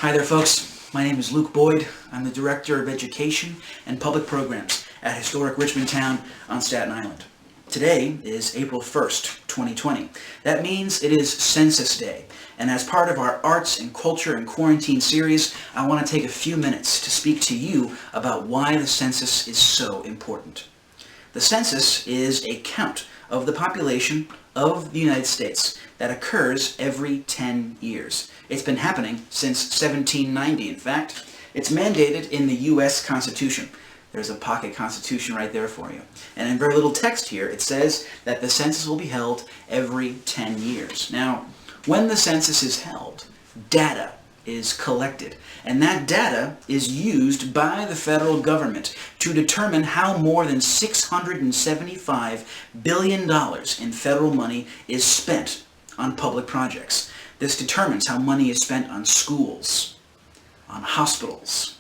Hi there, folks. My name is Luke Boyd. I'm the Director of Education and Public Programs at Historic Richmond Town on Staten Island. Today is April 1st, 2020. That means it is Census Day. And as part of our Arts and Culture and Quarantine series, I want to take a few minutes to speak to you about why the census is so important. The census is a count of the population of the United States that occurs every 10 years. It's been happening since 1790, in fact. It's mandated in the U.S. Constitution. There's a pocket constitution right there for you. And in very little text here, it says that the census will be held every 10 years. Now, when the census is held, data is collected. And that data is used by the federal government to determine how more than $675 billion in federal money is spent on public projects. This determines how money is spent on schools, on hospitals,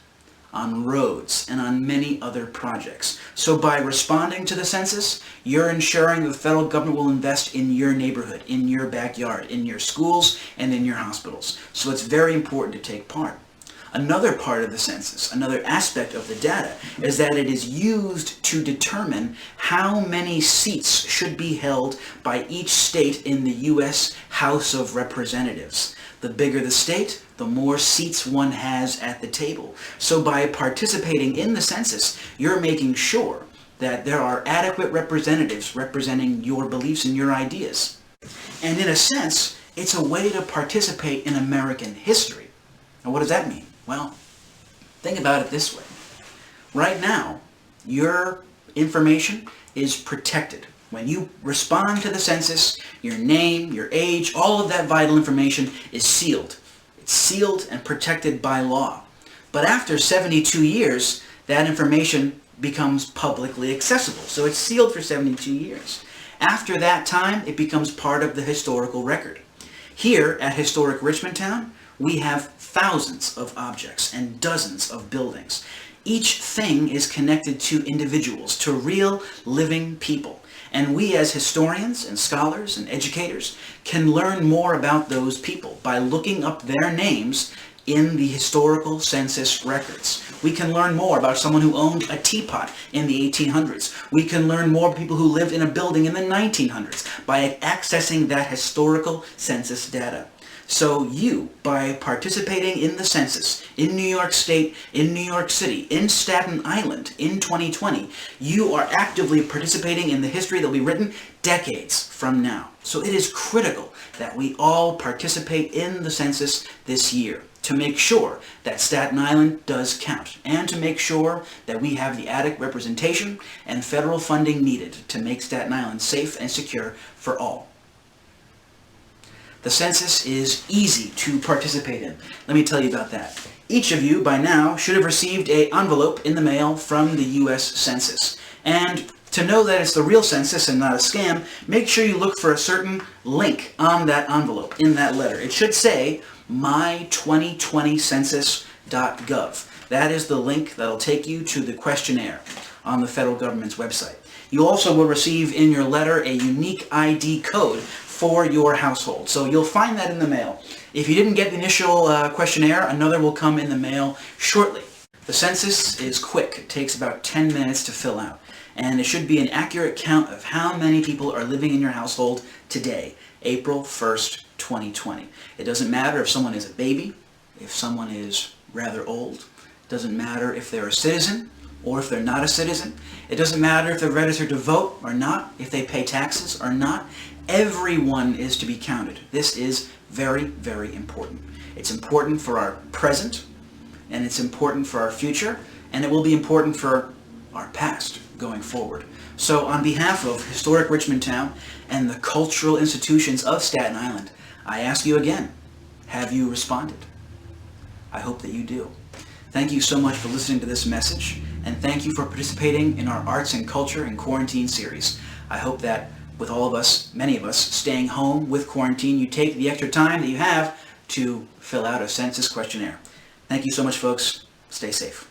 on roads, and on many other projects. So by responding to the census, you're ensuring the federal government will invest in your neighborhood, in your backyard, in your schools, and in your hospitals. So it's very important to take part. Another part of the census, another aspect of the data, is that it is used to determine how many seats should be held by each state in the U.S. House of Representatives. The bigger the state, the more seats one has at the table. So by participating in the census, you're making sure that there are adequate representatives representing your beliefs and your ideas. And in a sense, it's a way to participate in American history. Now, what does that mean? Well, think about it this way. Right now, your information is protected. When you respond to the census, your name, your age, all of that vital information is sealed. It's sealed and protected by law. But after 72 years, that information becomes publicly accessible. So it's sealed for 72 years. After that time, it becomes part of the historical record. Here at Historic Richmond Town, we have thousands of objects and dozens of buildings. Each thing is connected to individuals, to real living people. And we as historians and scholars and educators can learn more about those people by looking up their names in the historical census records. We can learn more about someone who owned a teapot in the 1800s. We can learn more about people who lived in a building in the 1900s by accessing that historical census data. So you, by participating in the census in New York State, in New York City, in Staten Island in 2020, you are actively participating in the history that will be written decades from now. So it is critical that we all participate in the census this year to make sure that Staten Island does count and to make sure that we have the adequate representation and federal funding needed to make Staten Island safe and secure for all. The census is easy to participate in. Let me tell you about that. Each of you by now should have received an envelope in the mail from the U.S. Census. And to know that it's the real census and not a scam, make sure you look for a certain link on that envelope, in that letter. It should say my2020census.gov. That is the link that'll take you to the questionnaire on the federal government's website. You also will receive in your letter a unique ID code for your household. So you'll find that in the mail. If you didn't get the initial questionnaire, another will come in the mail shortly. The census is quick. It takes about 10 minutes to fill out. And it should be an accurate count of how many people are living in your household today, April 1st, 2020. It doesn't matter if someone is a baby, if someone is rather old. It doesn't matter if they're a citizen or if they're not a citizen. It doesn't matter if they're registered to vote or not, if they pay taxes or not. Everyone is to be counted. This is very, very important. It's important for our present, and it's important for our future, and it will be important for our past going forward. So on behalf of Historic Richmond Town and the cultural institutions of Staten Island, I ask you again, have you responded? I hope that you do. Thank you so much for listening to this message, and thank you for participating in our Arts and Culture and Quarantine series. I hope that with all of us, many of us, staying home with quarantine, you take the extra time that you have to fill out a census questionnaire. Thank you so much, folks. Stay safe.